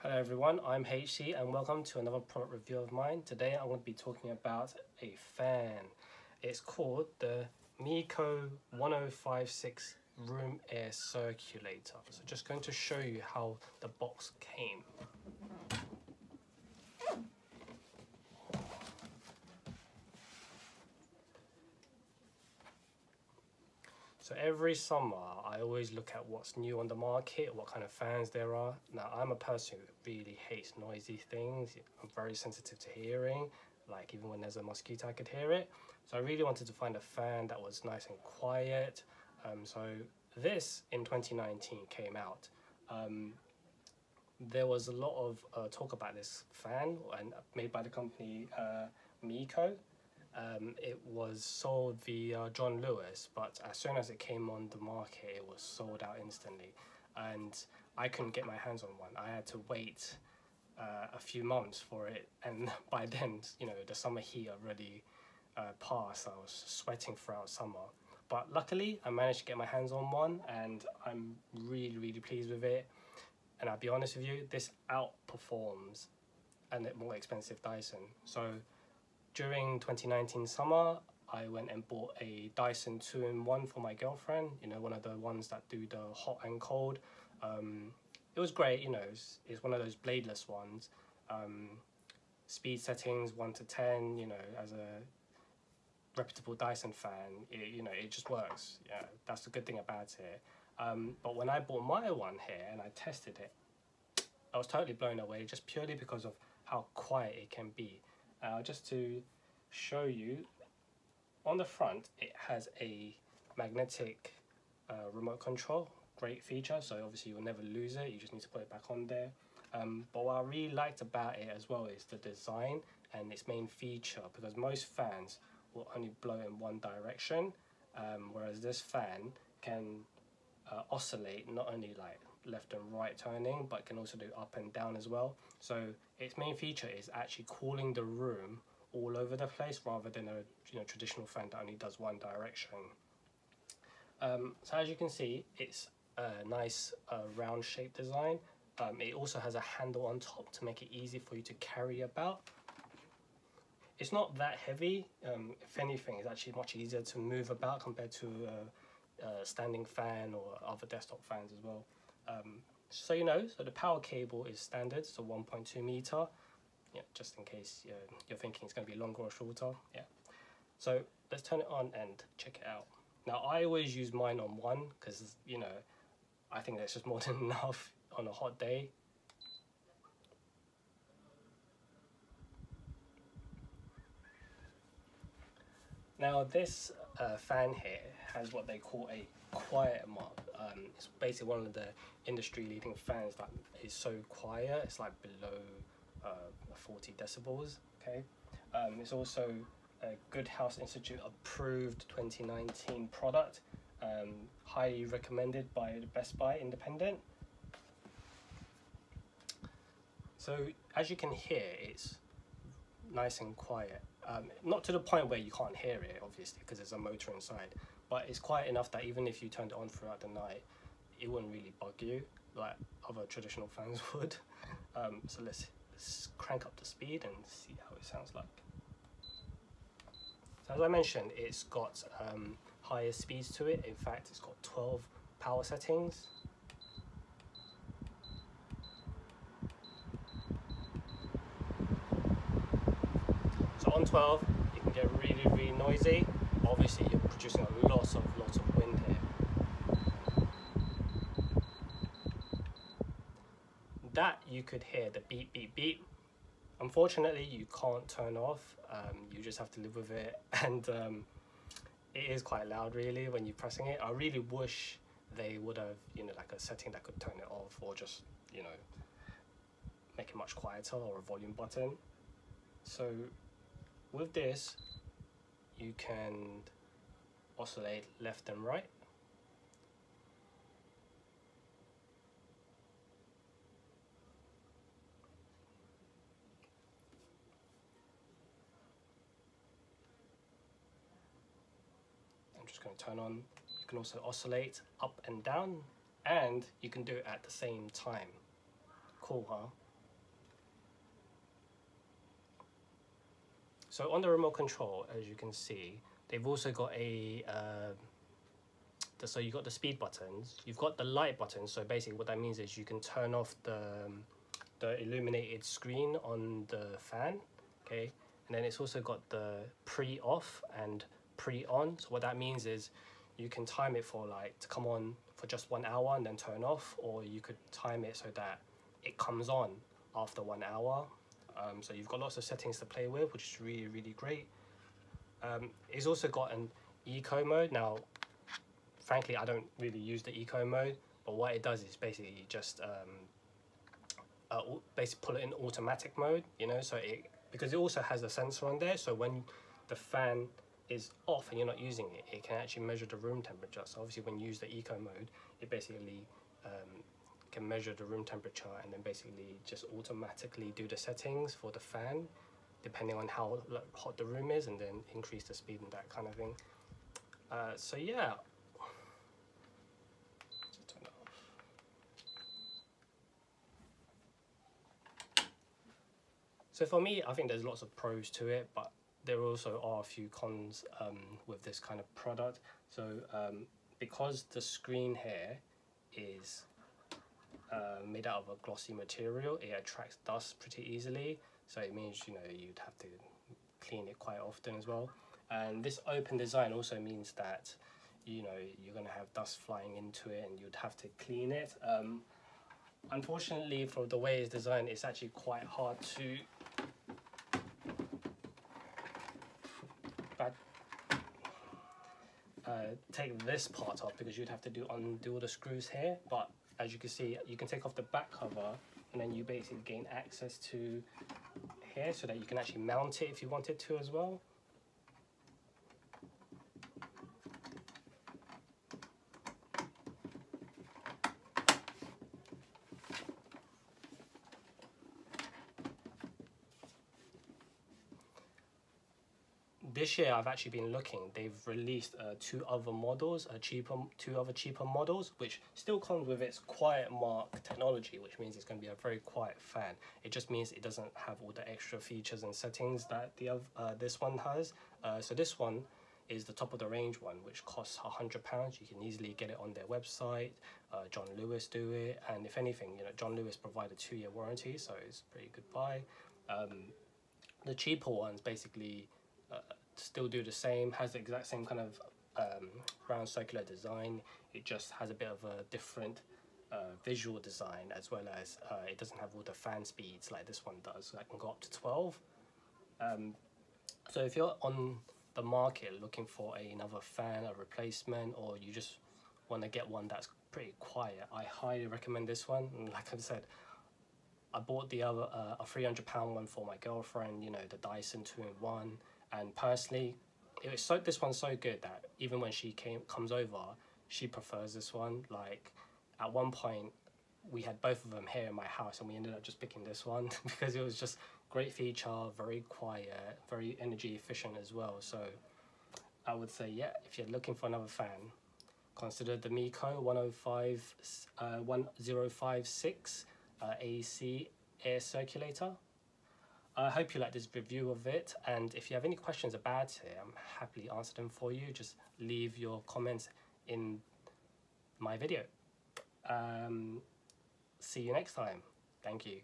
Hello everyone, I'm HC and welcome to another product review of mine. Today I'm going to be talking about a fan. It's called the Meaco 1056 Room Air Circulator. So just going to show you how the box came. So every summer I always look at what's new on the market, what kind of fans there are. Now I'm a person who really hates noisy things. I'm very sensitive to hearing, like even when there's a mosquito I could hear it. So I really wanted to find a fan that was nice and quiet. So this in 2019 came out. There was a lot of talk about this fan and made by the company Meco. It was sold via John Lewis, but as soon as it came on the market, it was sold out instantly, and I couldn't get my hands on one. I had to wait a few months for it, and by then, you know, the summer heat already passed. I was sweating throughout summer, but luckily I managed to get my hands on one, and I'm really pleased with it. And I'll be honest with you, this outperforms a more expensive Dyson. So during 2019 summer, I went and bought a Dyson 2-in-1 for my girlfriend, you know, one of the ones that do the hot and cold. It was great, you know, it's one of those bladeless ones. Speed settings 1 to 10, you know, as a reputable Dyson fan, it just works. Yeah, that's the good thing about it. But when I bought my one here and I tested it, I was totally blown away just purely because of how quiet it can be. Just to show you, on the front it has a magnetic remote control, great feature, so obviously you'll never lose it, you just need to put it back on there. But what I really liked about it as well is the design and its main feature, because most fans will only blow in one direction, whereas this fan can oscillate, not only like left and right turning, but can also do up and down as well. So its main feature is actually cooling the room all over the place rather than a traditional fan that only does one direction. So as you can see, it's a nice round shape design. It also has a handle on top to make it easy for you to carry about. It's not that heavy. If anything, it's actually much easier to move about compared to a standing fan or other desktop fans as well. So so the power cable is standard, so 1.2 meter. Yeah, just in case you're thinking it's going to be longer or shorter. Yeah. So let's turn it on and check it out. Now I always use mine on 1 because I think that's just more than enough on a hot day. Now this fan here has what they call a quiet mode. It's basically one of the industry leading fans that is so quiet, it's like below 40 decibels. Okay, it's also a Good House Institute approved 2019 product, highly recommended by the Best Buy independent. So as you can hear, it's nice and quiet. Not to the point where you can't hear it, obviously, because there's a motor inside, but it's quiet enough that even if you turned it on throughout the night, it wouldn't really bug you like other traditional fans would. So let's crank up the speed and see how it sounds like. So as I mentioned, it's got higher speeds to it. In fact, it's got 12 power settings. So on 12, it can get really noisy. Obviously, you're producing a lot of wind here. That you could hear the beep. Unfortunately, you can't turn off. You just have to live with it, and it is quite loud really when you're pressing it. I really wish they would have like a setting that could turn it off, or just make it much quieter, or a volume button. So with this, you can oscillate left and right. I'm just going to turn on. You can also oscillate up and down, and you can do it at the same time. Cool, huh? So on the remote control, as you can see, they've also got a so you've got the speed buttons, you've got the light buttons. So basically what that means is you can turn off the illuminated screen on the fan, okay? And then it's also got the pre-off and pre-on. So what that means is you can time it for like to come on for just 1 hour and then turn off, or you could time it so that it comes on after 1 hour. So you've got lots of settings to play with, which is really, really great. It's also got an eco mode. Now, frankly, I don't really use the eco mode, but what it does is basically just basically put it in automatic mode, you know, so because it also has a sensor on there, so when the fan is off and you're not using it, it can actually measure the room temperature. So obviously when you use the eco mode, it basically can measure the room temperature and then basically just automatically do the settings for the fan depending on how hot the room is, and then increase the speed and that kind of thing. So yeah, just turn it off. So for me, I think there's lots of pros to it, but there also are a few cons with this kind of product. So because the screen here is made out of a glossy material, it attracts dust pretty easily. So it means, you know, you'd have to clean it quite often as well. And this open design also means that, you know, you're going to have dust flying into it and you'd have to clean it. Unfortunately, for the way it's designed, it's actually quite hard to take this part off, because you'd have to undo all the screws here. But as you can see, you can take off the back cover and then you basically gain access to here so that you can actually mount it if you wanted to as well. This year I've actually been looking, they've released two other cheaper models, which still comes with its quiet mark technology, which means it's going to be a very quiet fan. It just means it doesn't have all the extra features and settings that this one has. So this one is the top of the range one, which costs £100. You can easily get it on their website. John Lewis do it, and if anything, you know, John Lewis provided a 2-year warranty, so it's a pretty good buy. The cheaper ones basically still do the same, has the exact same kind of round circular design. It just has a bit of a different visual design, as well as it doesn't have all the fan speeds like this one does, so that can go up to 12. So if you're on the market looking for another fan, a replacement, or you just want to get one that's pretty quiet, I highly recommend this one. And like I said, I bought the other a £300 one for my girlfriend, you know, the Dyson 2-in-1. And personally, this one's so good that even when she comes over, she prefers this one. Like, at one point, we had both of them here in my house, and we ended up just picking this one because it was just great feature, very quiet, very energy efficient as well. So I would say, yeah, if you're looking for another fan, consider the Meco 1056 AC air circulator. I hope you like this review of it, and if you have any questions about it, I'm happily answer them for you. Just leave your comments in my video. See you next time. Thank you.